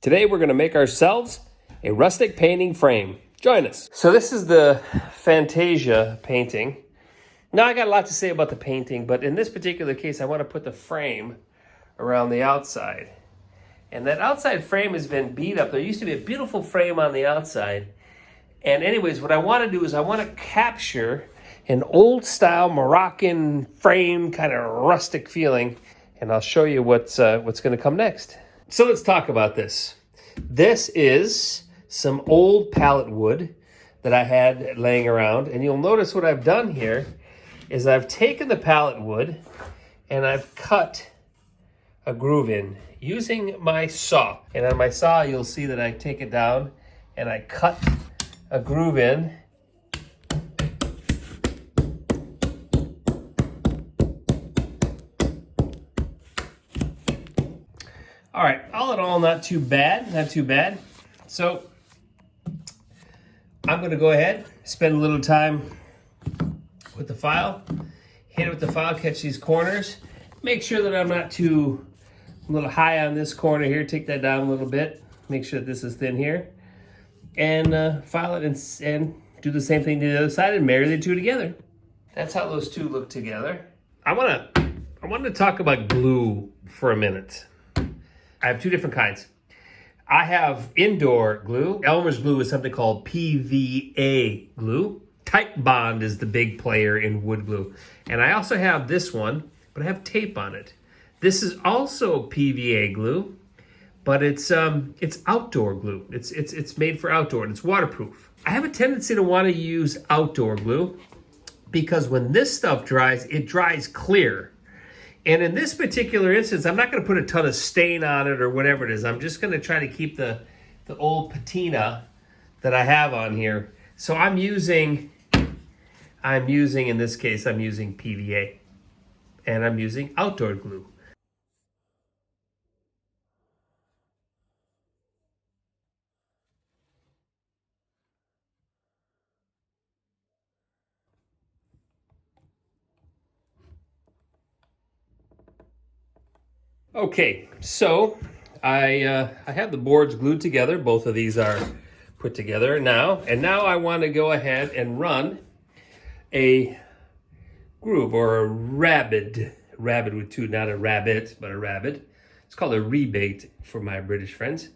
Today we're going to make ourselves a rustic painting frame. Join us. So this is the Fantasia painting. Now I got a lot to say about the painting, but in this particular case I want to put the frame around the outside. And that outside frame has been beat up. There used to be a beautiful frame on the outside. And anyways, what I want to do is I want to capture an old style Moroccan frame, kind of rustic feeling. And I'll show you what's going to come next. So let's talk about this. This is some old pallet wood that I had laying around. And you'll notice what I've done here is I've taken the pallet wood and I've cut a groove in using my saw. And on my saw, you'll see that I take it down and I cut a groove in. All right, all in all, not too bad, not too bad. So I'm gonna go ahead, spend a little time with the file, hit it with the file, catch these corners, make sure that I'm not too, a little high on this corner here, take that down a little bit, make sure that this is thin here, and file it and do the same thing to the other side and marry the two together. That's how those two look together. I wanna talk about glue for a minute. I have two different kinds. I have indoor glue. Elmer's glue is something called PVA glue. Type Bond is the big player in wood glue. And I also have this one, but I have tape on it. This is also PVA glue, but it's outdoor glue. It's made for outdoor and it's waterproof. I have a tendency to want to use outdoor glue because when this stuff dries, it dries clear. And in this particular instance, I'm not going to put a ton of stain on it or whatever it is. I'm just going to try to keep the old patina that I have on here. So I'm using, in this case, I'm using PVA. And I'm using outdoor glue. Okay, so I have the boards glued together. Both of these are put together now. And now I want to go ahead and run a groove or a rabbit with two, not a rabbit, but a rabbit. It's called a rebate for my British friends.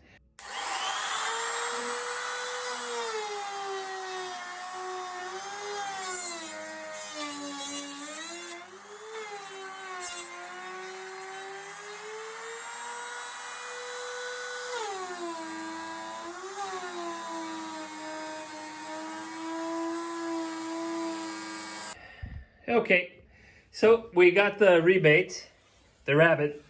Okay, so we got the rebate, the rabbit,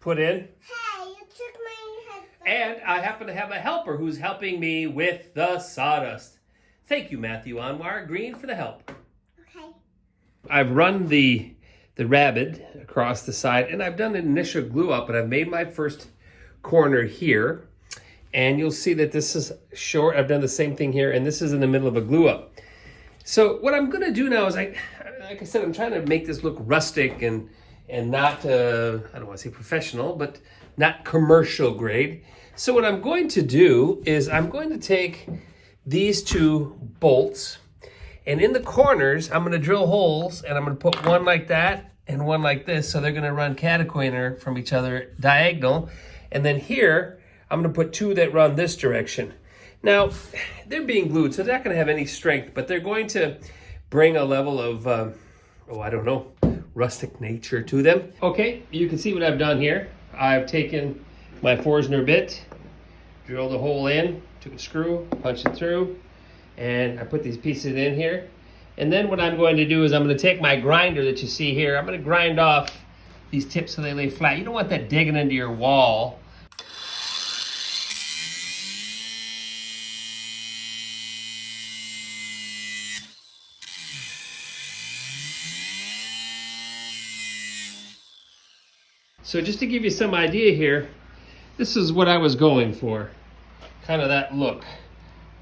put in. Hey, you took my headphones. And I happen to have a helper who's helping me with the sawdust. Thank you, Matthew Anwar Green, for the help. Okay. I've run the rabbit across the side, and I've done an initial glue up, but I've made my first corner here. And you'll see that this is short. I've done the same thing here, and this is in the middle of a glue up. So what I'm gonna do now is, like I said, I'm trying to make this look rustic and not, I don't want to say professional, but not commercial grade. So what I'm going to do is I'm going to take these two bolts, and in the corners, I'm gonna drill holes, and I'm gonna put one like that and one like this, so they're gonna run catacoiner from each other diagonal. And then here, I'm gonna put two that run this direction. Now, they're being glued, so they're not gonna have any strength, but they're going to bring a level of, I don't know, rustic nature to them. Okay, you can see what I've done here. I've taken my Forstner bit, drilled a hole in, took a screw, punched it through, and I put these pieces in here. And then what I'm going to do is I'm gonna take my grinder that you see here, I'm gonna grind off these tips so they lay flat. You don't want that digging into your wall. So just to give you some idea here, this is what I was going for. Kind of that look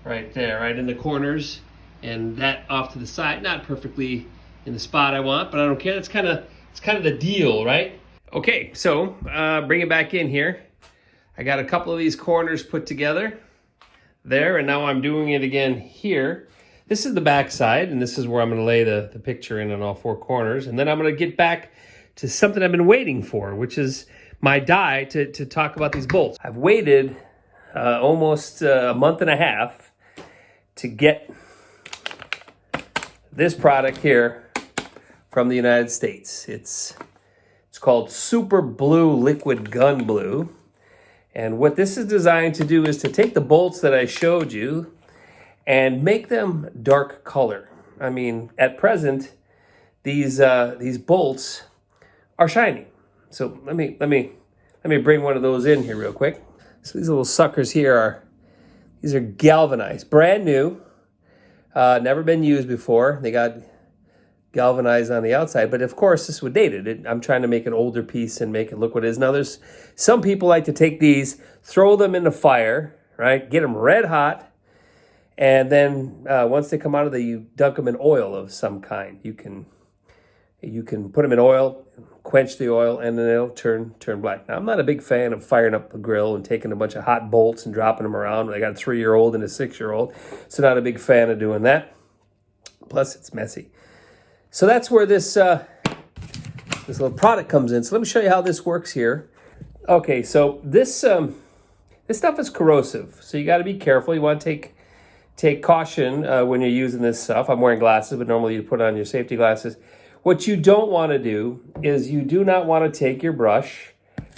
right there, right in the corners, and that off to the side. Not perfectly in the spot I want, but I don't care. It's kind of the deal, right? Okay, so bring it back in here. I got a couple of these corners put together there, and now I'm doing it again here. This is the back side, and this is where I'm going to lay the picture in on all four corners. And then I'm going to get back to something I've been waiting for, which is my die to talk about these bolts. I've waited almost a month and a half to get this product here from the United States. It's called Super Blue Liquid Gun Blue. And what this is designed to do is to take the bolts that I showed you and make them dark color. I mean, at present, these bolts are shiny. So let me bring one of those in here real quick. So these little suckers here these are galvanized, brand new, never been used before. They got galvanized on the outside, but of course this would date it. I'm trying to make an older piece and make it look what it is. Now there's some people like to take these, throw them in the fire, right? Get them red hot, and then once they come out of you dunk them in oil of some kind. You can put them in oil, quench the oil, and then they'll turn black. Now I'm not a big fan of firing up the grill and taking a bunch of hot bolts and dropping them around. I got a 3-year-old and a 6-year-old, so not a big fan of doing that. Plus it's messy. So that's where this little product comes in. So let me show you how this works here. Okay, so this stuff is corrosive, so you got to be careful. You want to take caution when you're using this stuff. I'm wearing glasses, but normally you put on your safety glasses. What you don't want to do is you do not want to take your brush,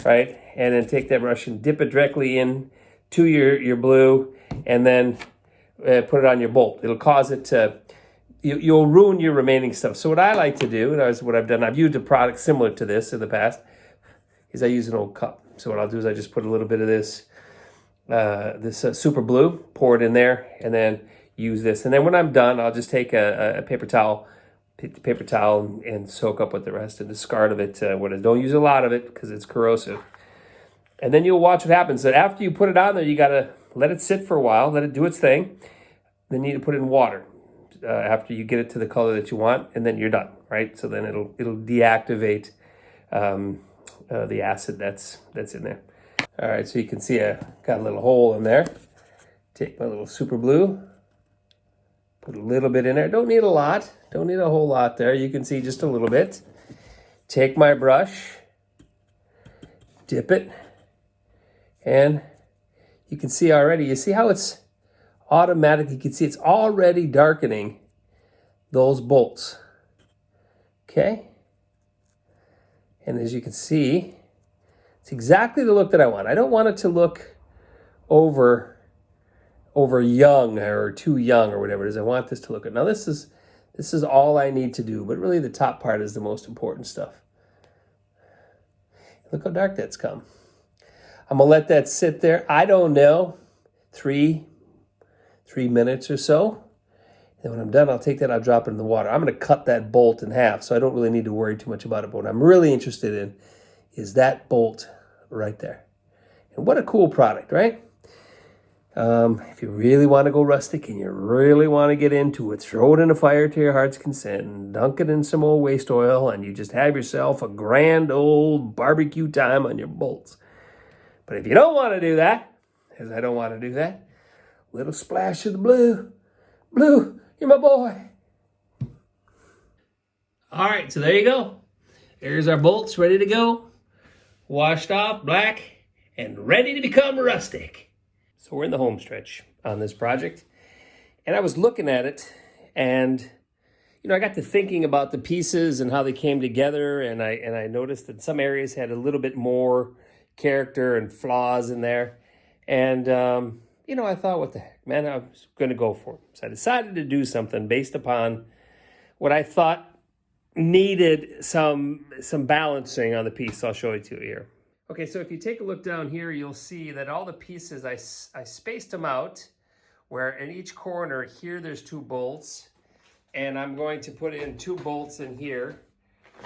right, and then take that brush and dip it directly in to your blue, and then put it on your bolt. It'll cause it to. You'll ruin your remaining stuff. So what I like to do, and what I've done, I've used a product similar to this in the past, is I use an old cup. So what I'll do is I just put a little bit of this super blue, pour it in there, and then use this. And then when I'm done, I'll just take a paper towel and soak up with the rest and discard of it. Don't use a lot of it because it's corrosive. And then you'll watch what happens. So after you put it on there, you got to let it sit for a while, let it do its thing. Then you need to put it in water. After you get it to the color that you want, and then you're done, right? So then it'll deactivate the acid that's in there. All right, so you can see I got a little hole in there. Take my little super blue, put a little bit in there. Don't need a lot. Don't need a whole lot there. You can see just a little bit. Take my brush, dip it, and you can see already. You see how it's automatic? You can see it's already darkening those bolts. Okay? And as you can see, it's exactly the look that I want. I don't want it to look over young or too young or whatever it is. I want this to look good. Now this is all I need to do, but really the top part is the most important stuff. Look how dark that's come. I'm gonna let that sit there. I don't know, 3 minutes or so. And when I'm done, I'll take that, I'll drop it in the water. I'm going to cut that bolt in half, so I don't really need to worry too much about it. But what I'm really interested in is that bolt right there. And what a cool product, right? If you really want to go rustic and you really want to get into it, throw it in a fire to your heart's content and dunk it in some old waste oil, and you just have yourself a grand old barbecue time on your bolts. But if you don't want to do that, as I don't want to do that, little splash of the blue. Blue, you're my boy. All right, so there you go. There's our bolts ready to go. Washed off, black, and ready to become rustic. So we're in the home stretch on this project. And I was looking at it, and I got to thinking about the pieces and how they came together, and I noticed that some areas had a little bit more character and flaws in there. And I thought, what the heck, man, I was going to go for it. So I decided to do something based upon what I thought needed some balancing on the piece. So I'll show it to you here. Okay, so if you take a look down here, you'll see that all the pieces, I spaced them out, where in each corner here, there's 2 bolts, and I'm going to put in 2 bolts in here,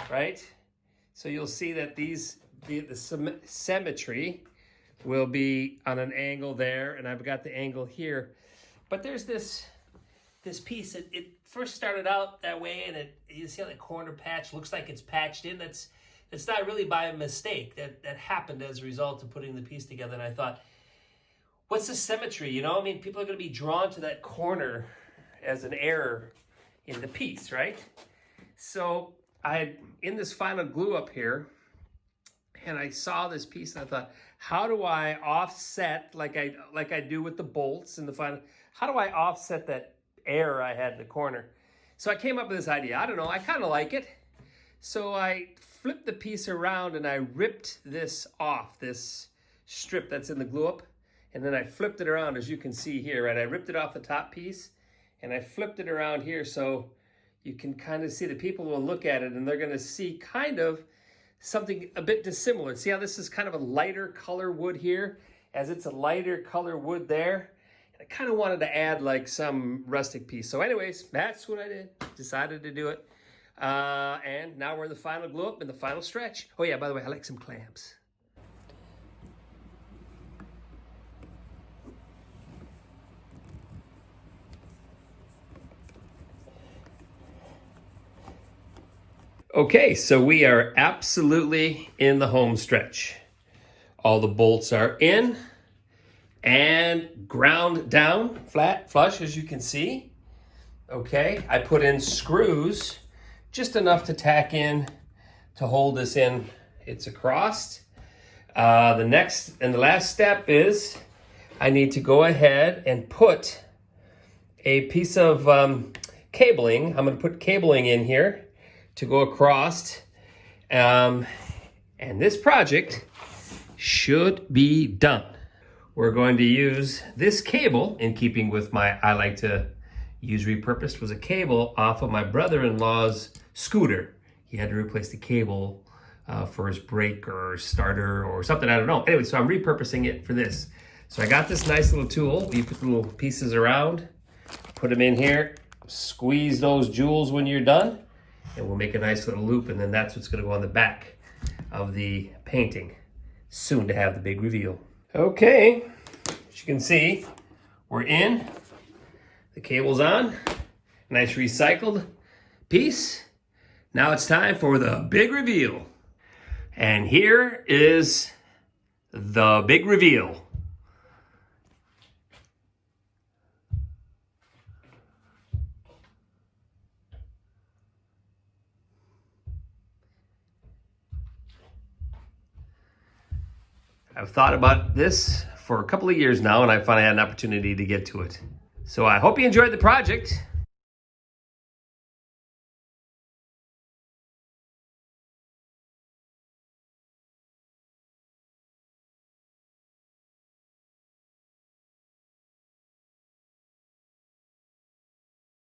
right? So you'll see that the symmetry will be on an angle there, and I've got the angle here. But there's this piece, it first started out that way, and you see how the corner patch looks like it's patched in. it's not really by mistake. That happened as a result of putting the piece together. And I thought, what's the symmetry? You know, I mean, people are going to be drawn to that corner as an error in the piece, right? So I had in this final glue up here, and I saw this piece and I thought, how do I offset, like I do with the bolts in the final, how do I offset that error I had in the corner? So I came up with this idea. I don't know, I kind of like it. So I flipped the piece around and I ripped this off, this strip that's in the glue up. And then I flipped it around, as you can see here, right? I ripped it off the top piece and I flipped it around here so you can kind of see the people will look at it and they're going to see kind of something a bit dissimilar. See how this is kind of a lighter color wood here, as it's a lighter color wood there. And I kind of wanted to add like some rustic piece. So anyways, that's what I did. Decided to do it. And now we're in the final glue up and the final stretch. Oh yeah, by the way, I like some clamps. Okay, so we are absolutely in the home stretch. All the bolts are in and ground down, flat, flush, as you can see. Okay, I put in screws, just enough to tack in to hold this in. It's across. The next and the last step is I need to go ahead and put a piece of cabling. I'm going to put cabling in here to go across, and this project should be done. We're going to use this cable, in keeping with I like to use repurposed, was a cable off of my brother-in-law's scooter. He had to replace the cable for his brake or starter or something, I don't know. Anyway, so I'm repurposing it for this. So I got this nice little tool. You put the little pieces around, put them in here, squeeze those jewels when you're done, and we'll make a nice little loop, and then that's what's going to go on the back of the painting. Soon to have the big reveal. Okay, as you can see, we're in. The cable's on. Nice recycled piece. Now it's time for the big reveal. And here is the big reveal. I've thought about this for a couple of years now, and I finally had an opportunity to get to it. So I hope you enjoyed the project.